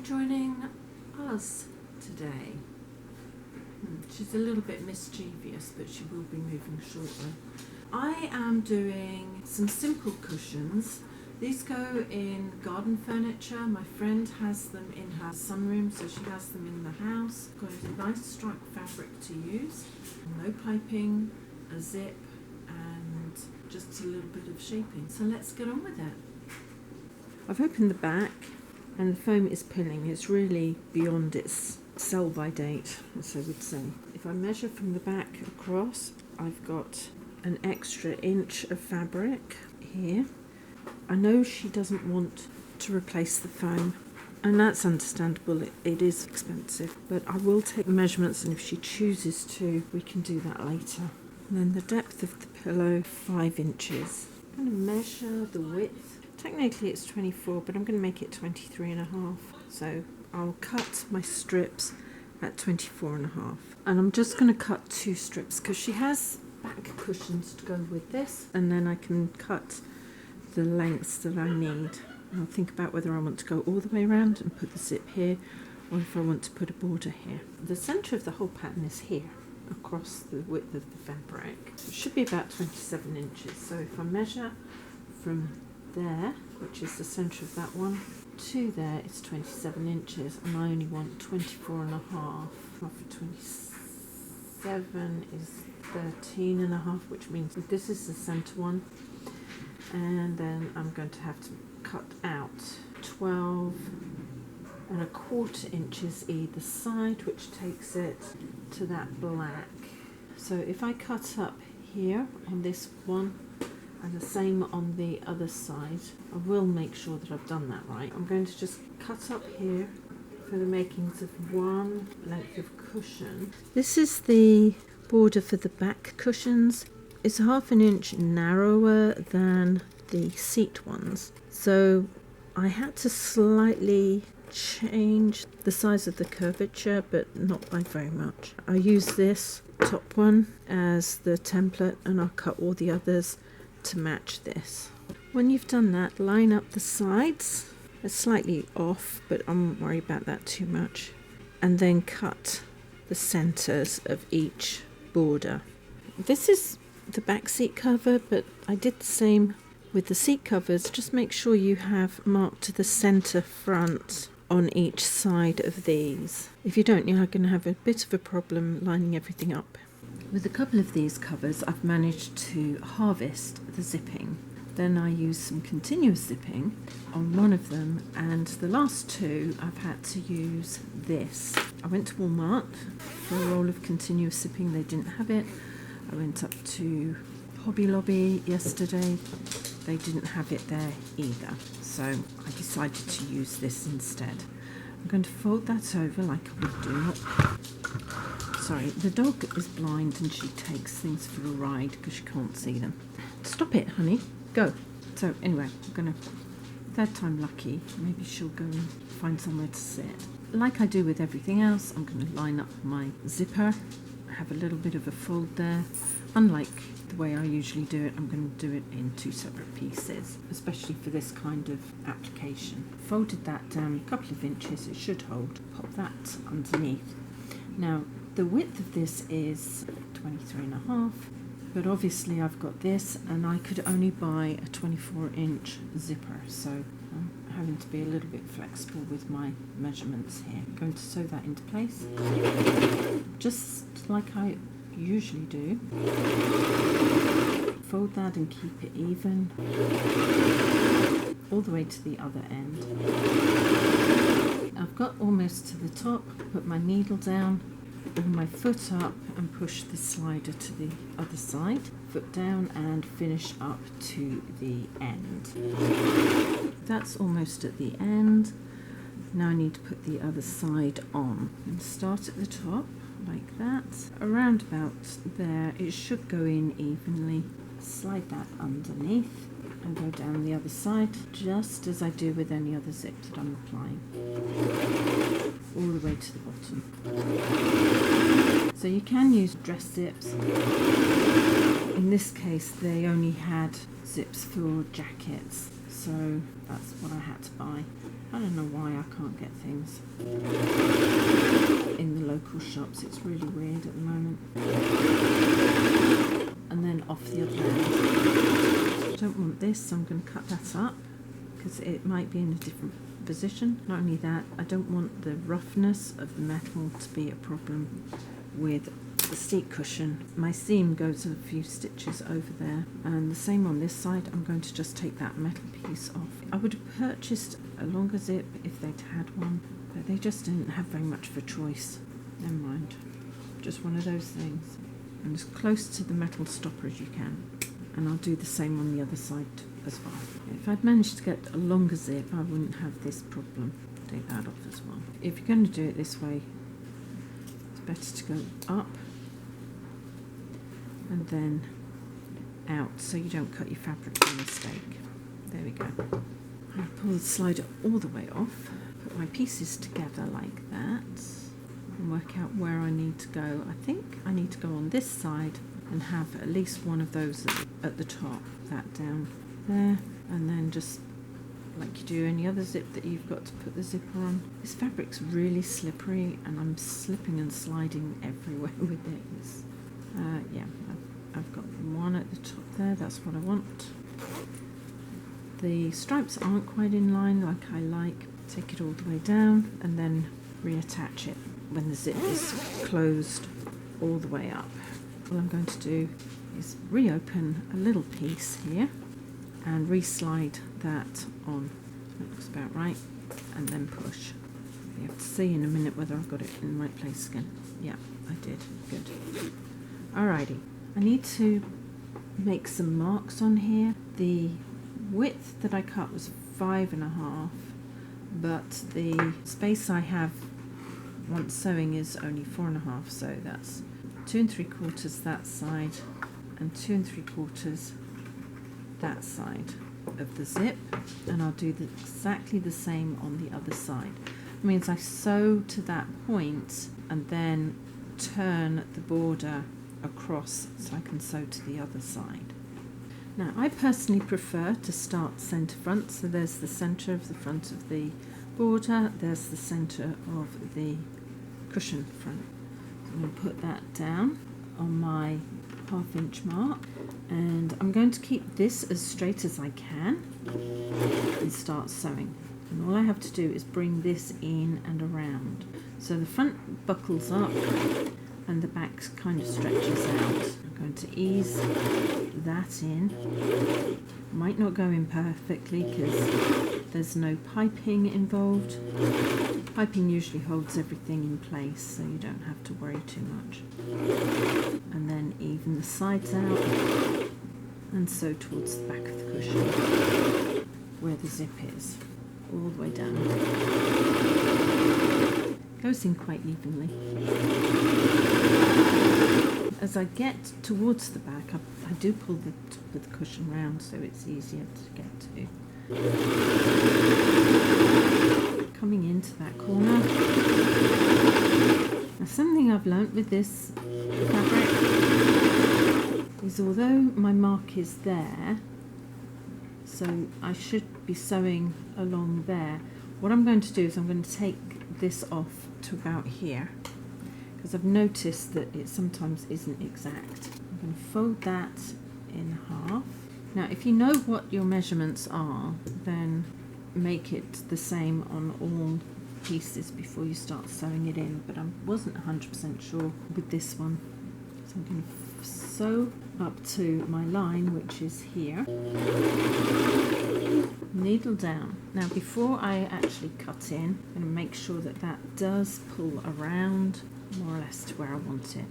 joining us today. She's a little bit mischievous, but she will be moving shortly. I am doing some simple cushions. These go in garden furniture. My friend has them in her sunroom, so she has them in the house. Got a nice striped fabric to use, no piping, a zip, and just a little bit of shaping. So let's get on with it. I've opened the back and the foam is pilling. It's really beyond its sell-by date, as I would say. If I measure from the back across, I've got an extra inch of fabric here. I know she doesn't want to replace the foam, and that's understandable. It is expensive, but I will take measurements, and if she chooses to, we can do that later. And then the depth of the pillow, 5 inches. I'm going to measure the width. Technically it's 24, but I'm going to make it 23.5. So I'll cut my strips at 24.5. And I'm just going to cut 2 strips because she has back cushions to go with this, and then I can cut the lengths that I need. I'll think about whether I want to go all the way around and put the zip here, or if I want to put a border here. The centre of the whole pattern is here, across the width of the fabric. It should be about 27 inches. So if I measure from there, which is the centre of that one, to there, it's 27 inches, and I only want 24.5. For 27 is 13.5, which means that this is the centre one. And then I'm going to have to cut out 12.25 inches either side, which takes it to that black. So if I cut up here on this one and the same on the other side, I will make sure that I've done that right. I'm going to just cut up here for the makings of one length of cushion. This is the border for the back cushions. It's 1/2 inch narrower than the seat ones, so I had to slightly change the size of the curvature, but not by very much. I use this top one as the template, and I'll cut all the others to match this. When you've done that, line up the sides. They're slightly off, but I won't worry about that too much, and then cut the centers of each border. This is the back seat cover, but I did the same with the seat covers. Just make sure you have marked the center front on each side of these. If you don't, you're going to have a bit of a problem lining everything up. With a couple of these covers, I've managed to harvest the zipping. Then I used some continuous zipping on one of them, and the last 2 I've had to use this. I went to Walmart for a roll of continuous zipping. They didn't have it. I went up to Hobby Lobby yesterday. They didn't have it there either. So I decided to use this instead. I'm going to fold that over like I would do. Sorry, the dog is blind and she takes things for a ride because she can't see them. Stop it, honey. Go. So anyway, I'm going to, 3rd time lucky, maybe she'll go and find somewhere to sit. Like I do with everything else, I'm going to line up my zipper. Have a little bit of a fold there. Unlike the way I usually do it, I'm going to do it in 2 separate pieces, especially for this kind of application. Folded that down a couple of inches, it should hold. Pop that underneath. Now the width of this is 23.5, but obviously I've got this, and I could only buy a 24-inch zipper, so I'm having to be a little bit flexible with my measurements here. I'm going to sew that into place, just like I usually do. Fold that and keep it even all the way to the other end. I've got almost to the top. Put my needle down, bring my foot up and push the slider to the other side, foot down, and finish up to the end. That's almost at the end. Now I need to put the other side on, and start at the top like that. Around about there, it should go in evenly. Slide that underneath and go down the other side, just as I do with any other zip that I'm applying, all the way to the bottom. So you can use dress zips. In this case, they only had zips for jackets, so that's what I had to buy. I don't know why I can't get things in the local shops. It's really weird at the moment. And then off the other end. I don't want this, so I'm going to cut that up because it might be in a different position. Not only that, I don't want the roughness of the metal to be a problem with the seat cushion. My seam goes a few stitches over there, and the same on this side. I'm going to just take that metal piece off. I would have purchased a longer zip if they'd had one, but they just didn't have very much of a choice. Never mind, just one of those things. And as close to the metal stopper as you can, and I'll do the same on the other side as well. If I'd managed to get a longer zip, I wouldn't have this problem. Take that off as well. If you're going to do it this way, it's better to go up and then out, so you don't cut your fabric by mistake. There we go. I pull the slider all the way off, put my pieces together like that, and work out where I need to go. I think I need to go on this side and have at least one of those at the top, that down there, and then just like you do any other zip that you've got to put the zipper on. This fabric's really slippery and I'm slipping and sliding everywhere with it. Yeah, I've got one at the top there, that's what I want. The stripes aren't quite in line like I like. Take it all the way down and then reattach it when the zip is closed all the way up. All I'm going to do is reopen a little piece here and re-slide that on. That looks about right, and then push. You have to see in a minute whether I've got it in the right place again. Yeah, I did. Good. Alrighty, I need to make some marks on here. The width that I cut was 5.5, but the space I have once sewing is only 4.5, so that's 2 3/4 that side and 2 3/4 that side of the zip, and I'll do exactly the same on the other side. It means I sew to that point and then turn the border across so I can sew to the other side. Now I personally prefer to start centre front, so there's the centre of the front of the border, there's the centre of the cushion front. So I'm going to put that down on my 1/2 inch mark, and I'm going to keep this as straight as I can and start sewing. And all I have to do is bring this in and around. So the front buckles up and the back kind of stretches out. I'm going to ease that in. Might not go in perfectly because there's no piping involved. Piping usually holds everything in place, so you don't have to worry too much. And then even the sides out and sew towards the back of the cushion where the zip is, all the way down. Goes in quite evenly. As I get towards the back, I do pull the top of the cushion round so it's easier to get to. Coming into that corner. Now something I've learnt with this fabric is although my mark is there, so I should be sewing along there, what I'm going to do is I'm going to take this off to about here, because I've noticed that it sometimes isn't exact. I'm going to fold that in half. Now if you know what your measurements are, then make it the same on all pieces before you start sewing it in, but I wasn't 100% sure with this one. So I'm going to sew up to my line, which is here. Needle down. Now before I actually cut in, I'm going to make sure that that does pull around more or less to where I want it.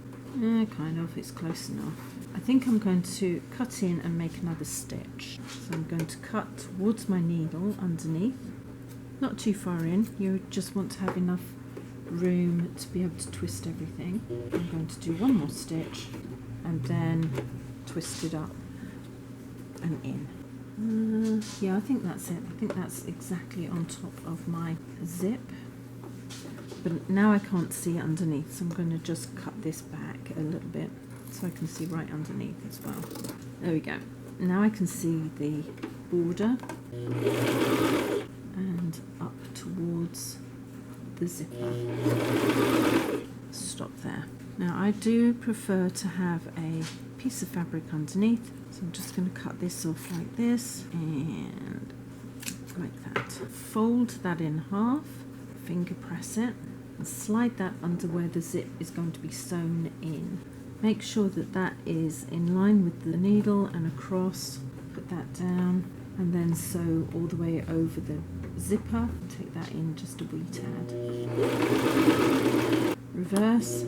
Kind of, it's close enough. I think I'm going to cut in and make another stitch. So I'm going to cut towards my needle underneath. Not too far in, you just want to have enough room to be able to twist everything. I'm going to do one more stitch and then twist it up and in. Yeah, I think that's it. I think that's exactly on top of my zip. But now I can't see underneath, so I'm going to just cut this back a little bit so I can see right underneath as well. There we go. Now I can see the border and up towards the zipper. Stop there. Now I do prefer to have a piece of fabric underneath, so I'm just going to cut this off like this and like that. Fold that in half, finger press it, and slide that under where the zip is going to be sewn in. Make sure that that is in line with the needle and across. Put that down and then sew all the way over the zipper. Take that in just a wee tad. Reverse.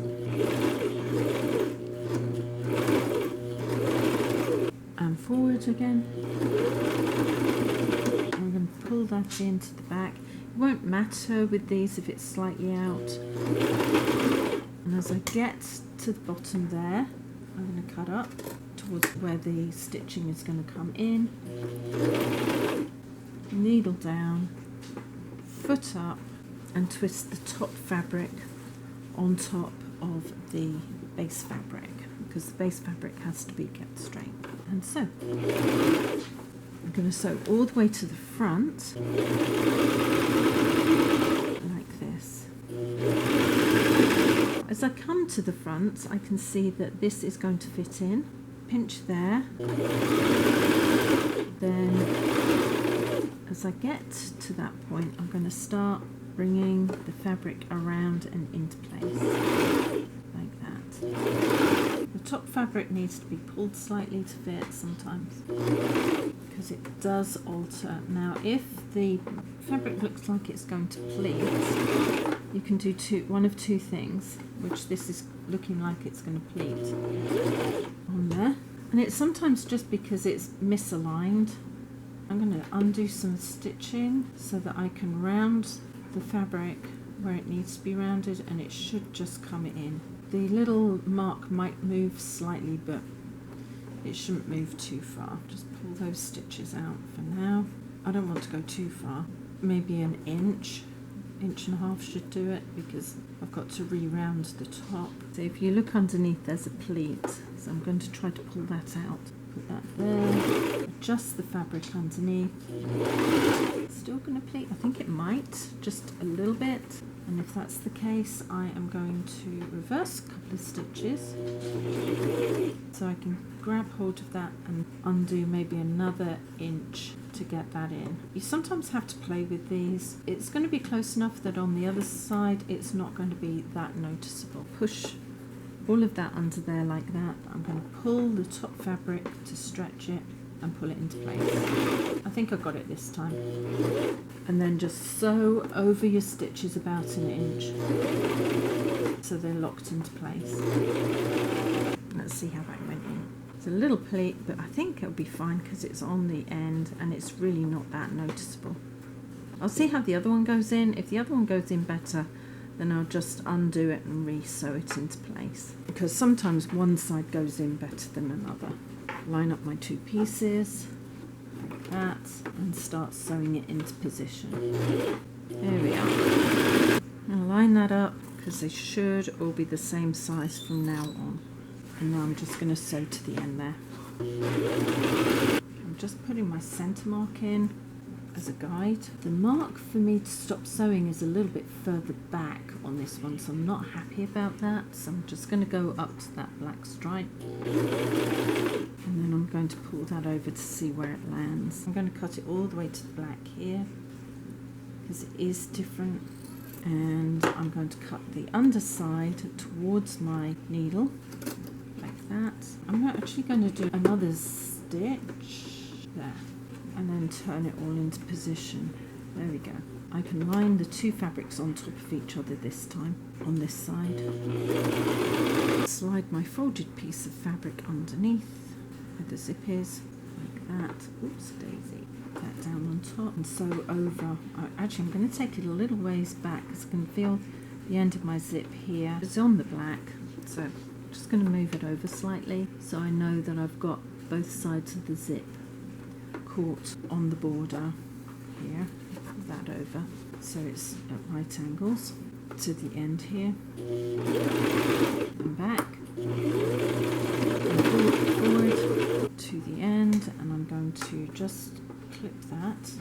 And forward again. I'm going to pull that into the back. It won't matter with these if it's slightly out. And as I get to the bottom there, I'm going to cut up towards where the stitching is going to come in. Needle down, foot up, and twist the top fabric on top of the base fabric, because the base fabric has to be kept straight. And so I'm going to sew all the way to the front like this. As I come to the front, I can see that this is going to fit in. Pinch there. Then as I get to that point, I'm going to start bringing the fabric around and into place like that. The top fabric needs to be pulled slightly to fit sometimes because it does alter. Now if the fabric looks like it's going to pleat, you can do one of two things, which this is looking like it's going to pleat on there, and it's sometimes just because it's misaligned. I'm going to undo some stitching so that I can round the fabric where it needs to be rounded, and it should just come in. The little mark might move slightly, but it shouldn't move too far. Just pull those stitches out for now. I don't want to go too far. Maybe an inch and a half should do it, because I've got to re-round the top. So if you look underneath, there's a pleat, so I'm going to try to pull that out. Put that there, adjust the fabric underneath. Still going to pleat? I think it might, just a little bit. And if that's the case, I am going to reverse a couple of stitches so I can grab hold of that and undo maybe another inch to get that in. You sometimes have to play with these. It's going to be close enough that on the other side it's not going to be that noticeable. Push all of that under there like that. I'm going to pull the top fabric to stretch it and pull it into place. I think I got it this time. And then just sew over your stitches about an inch so they're locked into place. Let's see how that went in. It's a little pleat, but I think it'll be fine because it's on the end and it's really not that noticeable. I'll see how the other one goes in. If the other one goes in better, then I'll just undo it and re-sew it into place, because sometimes one side goes in better than another. Line up my two pieces like that and start sewing it into position. There we are. I'll line that up because they should all be the same size from now on. And now I'm just going to sew to the end there. I'm just putting my centre mark in as a guide. The mark for me to stop sewing is a little bit further back on this one, so I'm not happy about that. So I'm just going to go up to that black stripe. And then I'm going to pull that over to see where it lands. I'm going to cut it all the way to the black here because it is different. And I'm going to cut the underside towards my needle like that. I'm not actually going to do another stitch there and then turn it all into position. There we go. I can line the two fabrics on top of each other this time on this side. Slide my folded piece of fabric underneath where the zip is, like that. Oops, daisy. Put that down on top and sew over. Actually, I'm going to take it a little ways back because I can feel the end of my zip here. It's on the black, so I'm just going to move it over slightly so I know that I've got both sides of the zip caught on the border here. Put that over so it's at right angles to the end here. And back. And forward to the end, and I'm going to just clip that.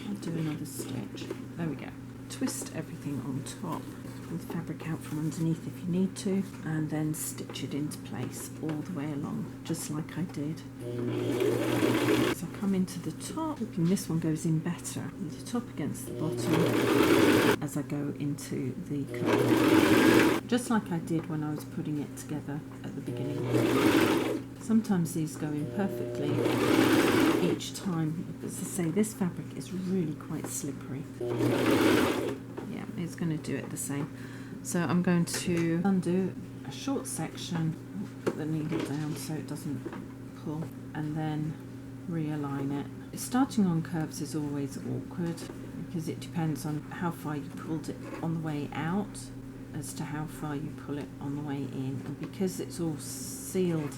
I'll do another stitch. There we go. Twist everything on top. Pull the fabric out from underneath if you need to, and then stitch it into place all the way along, just like I did. So I come into the top, hoping this one goes in better, the top against the bottom as I go into the colour, just like I did when I was putting it together at the beginning. Sometimes these go in perfectly each time. As I say, this fabric is really quite slippery. Yeah, it's going to do it the same. So I'm going to undo a short section, put the needle down so it doesn't pull, and then realign it. Starting on curves is always awkward because it depends on how far you pulled it on the way out as to how far you pull it on the way in, and because it's all sealed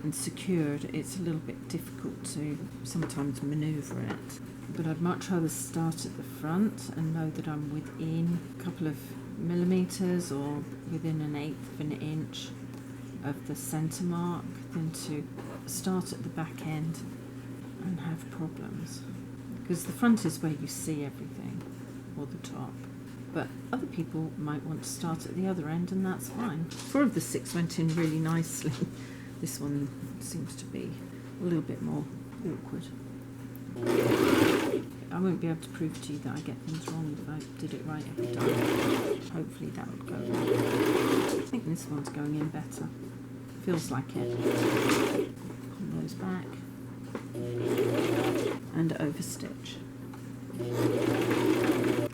and secured, it's a little bit difficult to sometimes manoeuvre it. But I'd much rather start at the front and know that I'm within a couple of millimetres or within 1/8 of an inch of the centre mark than to start at the back end and have problems. Because the front is where you see everything, or the top. But other people might want to start at the other end, and that's fine. 4 of the 6 went in really nicely. This one seems to be a little bit more awkward. I won't be able to prove to you that I get things wrong if I did it right every time. Hopefully that would go well. I think this one's going in better. Feels like it. Pull those back and overstitch.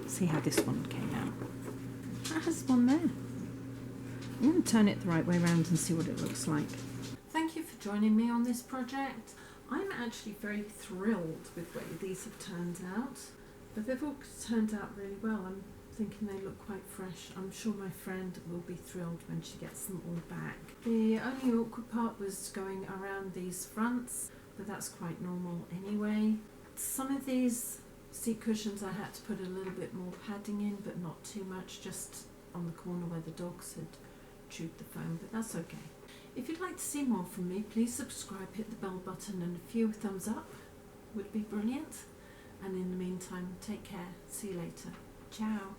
See how this one came out. That has one there. I'm going to turn it the right way around and see what it looks like. Thank you for joining me on this project. I'm actually very thrilled with the way these have turned out, but they've all turned out really well. I'm thinking they look quite fresh. I'm sure my friend will be thrilled when she gets them all back. The only awkward part was going around these fronts, but that's quite normal anyway. Some of these seat cushions I had to put a little bit more padding in, but not too much, just on the corner where the dogs had chewed the foam, but that's okay. If you'd like to see more from me, please subscribe, hit the bell button, and a few thumbs up would be brilliant. And in the meantime, take care. See you later. Ciao.